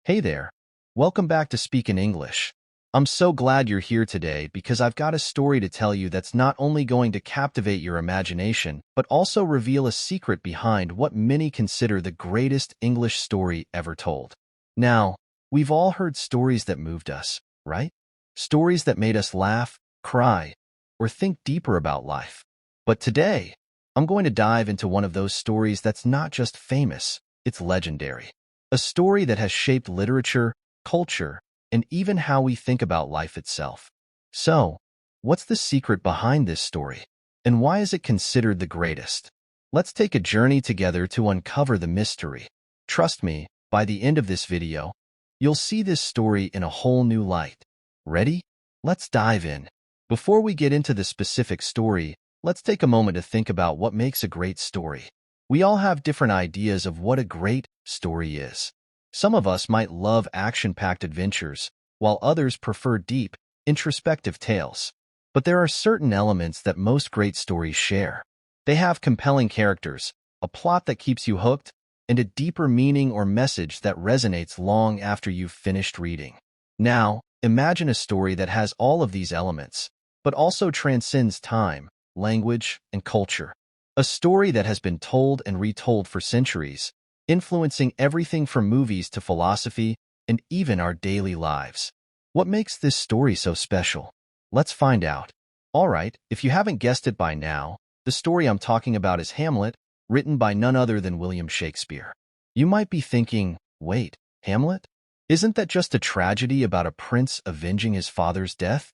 Hey there. Welcome back to Speak in English. I'm so glad you're here today because I've got a story to tell you that's not only going to captivate your imagination, but also reveal a secret behind what many consider the greatest English story ever told. Now, we've all heard stories that moved us, right? Stories that made us laugh, cry, or think deeper about life. But today, I'm going to dive into one of those stories that's not just famous, it's legendary. A story that has shaped literature, culture, and even how we think about life itself. So, what's the secret behind this story? And why is it considered the greatest? Let's take a journey together to uncover the mystery. Trust me, by the end of this video, you'll see this story in a whole new light. Ready? Let's dive in. Before we get into the specific story, let's take a moment to think about what makes a great story. We all have different ideas of what a great story is. Some of us might love action-packed adventures, while others prefer deep, introspective tales. But there are certain elements that most great stories share. They have compelling characters, a plot that keeps you hooked, and a deeper meaning or message that resonates long after you've finished reading. Now, imagine a story that has all of these elements, but also transcends time, language, and culture. A story that has been told and retold for centuries, influencing everything from movies to philosophy and even our daily lives. What makes this story so special? Let's find out. All right, if you haven't guessed it by now, the story I'm talking about is Hamlet, written by none other than William Shakespeare. You might be thinking, wait, Hamlet? Isn't that just a tragedy about a prince avenging his father's death?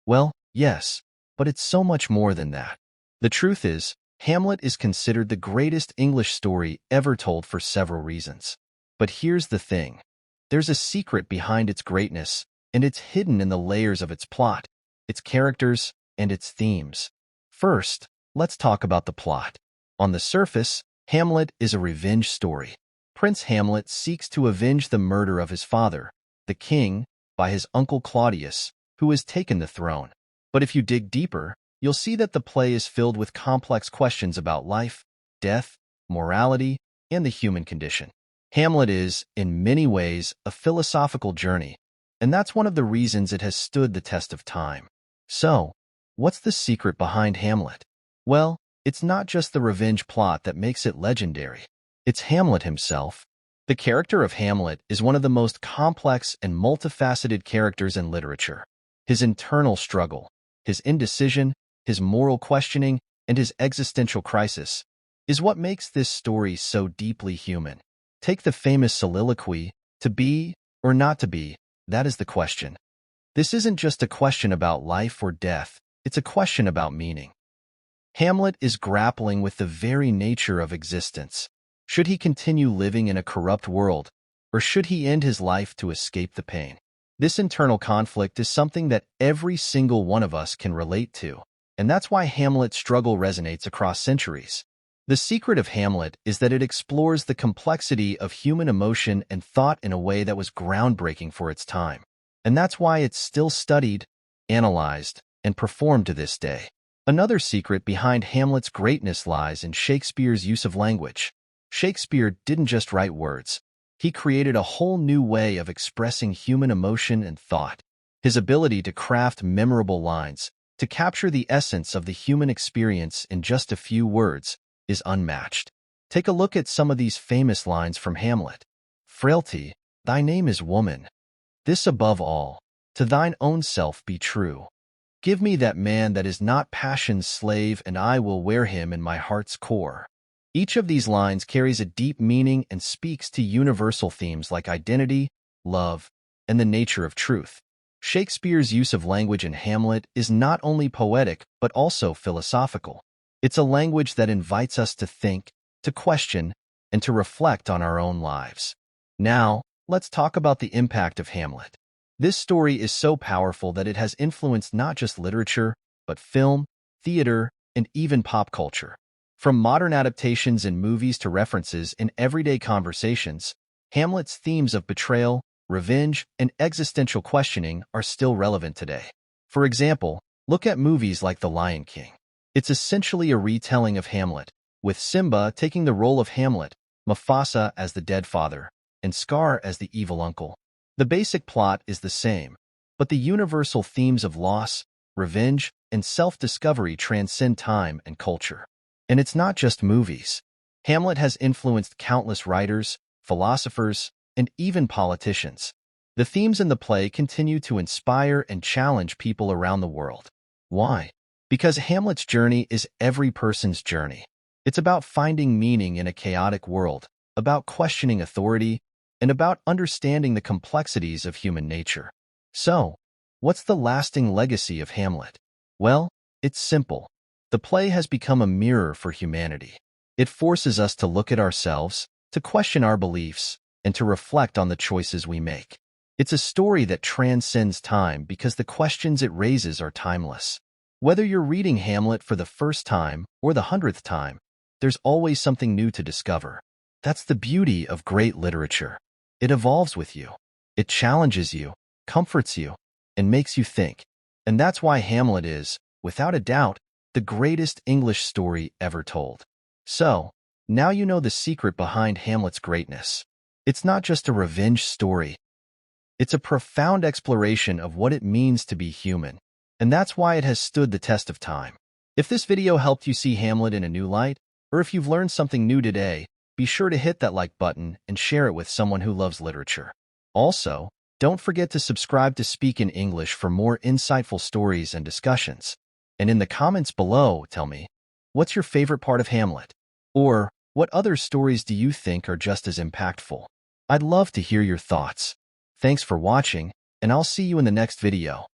Well, yes, but it's so much more than that. The truth is, Hamlet is considered the greatest English story ever told for several reasons. But here's the thing. There's a secret behind its greatness, and it's hidden in the layers of its plot, its characters, and its themes. First, let's talk about the plot. On the surface, Hamlet is a revenge story. Prince Hamlet seeks to avenge the murder of his father, the king, by his uncle Claudius, who has taken the throne. But if you dig deeper, you'll see that the play is filled with complex questions about life, death, morality, and the human condition. Hamlet is, in many ways, a philosophical journey, and that's one of the reasons it has stood the test of time. So, what's the secret behind Hamlet? Well, it's not just the revenge plot that makes it legendary. It's Hamlet himself. The character of Hamlet is one of the most complex and multifaceted characters in literature. His internal struggle, his indecision, his moral questioning, and his existential crisis is what makes this story so deeply human. Take the famous soliloquy, to be or not to be, that is the question. This isn't just a question about life or death, it's a question about meaning. Hamlet is grappling with the very nature of existence. Should he continue living in a corrupt world, or should he end his life to escape the pain? This internal conflict is something that every single one of us can relate to. And that's why Hamlet's struggle resonates across centuries. The secret of Hamlet is that it explores the complexity of human emotion and thought in a way that was groundbreaking for its time. And that's why it's still studied, analyzed, and performed to this day. Another secret behind Hamlet's greatness lies in Shakespeare's use of language. Shakespeare didn't just write words. He created a whole new way of expressing human emotion and thought. His ability to craft memorable lines, to capture the essence of the human experience in just a few words, is unmatched. Take a look at some of these famous lines from Hamlet. Frailty, thy name is woman. This above all, to thine own self be true. Give me that man that is not passion's slave, and I will wear him in my heart's core. Each of these lines carries a deep meaning and speaks to universal themes like identity, love, and the nature of truth. Shakespeare's use of language in Hamlet is not only poetic but also philosophical. It's a language that invites us to think, to question, and to reflect on our own lives. Now, let's talk about the impact of Hamlet. This story is so powerful that it has influenced not just literature, but film, theater, and even pop culture. From modern adaptations in movies to references in everyday conversations, Hamlet's themes of betrayal, revenge, and existential questioning are still relevant today. For example, look at movies like The Lion King. It's essentially a retelling of Hamlet, with Simba taking the role of Hamlet, Mufasa as the dead father, and Scar as the evil uncle. The basic plot is the same, but the universal themes of loss, revenge, and self-discovery transcend time and culture. And it's not just movies. Hamlet has influenced countless writers, philosophers, and even politicians. The themes in the play continue to inspire and challenge people around the world. Why? Because Hamlet's journey is every person's journey. It's about finding meaning in a chaotic world, about questioning authority, and about understanding the complexities of human nature. So, what's the lasting legacy of Hamlet? Well, it's simple. The play has become a mirror for humanity. It forces us to look at ourselves, to question our beliefs, and to reflect on the choices we make. It's a story that transcends time because the questions it raises are timeless. Whether you're reading Hamlet for the first time or the 100th time, there's always something new to discover. That's the beauty of great literature. It evolves with you. It challenges you, comforts you, and makes you think. And that's why Hamlet is, without a doubt, the greatest English story ever told. So, now you know the secret behind Hamlet's greatness. It's not just a revenge story. It's a profound exploration of what it means to be human. And that's why it has stood the test of time. If this video helped you see Hamlet in a new light, or if you've learned something new today, be sure to hit that like button and share it with someone who loves literature. Also, don't forget to subscribe to Speak in English for more insightful stories and discussions. And in the comments below, tell me, what's your favorite part of Hamlet? Or, what other stories do you think are just as impactful? I'd love to hear your thoughts. Thanks for watching, and I'll see you in the next video.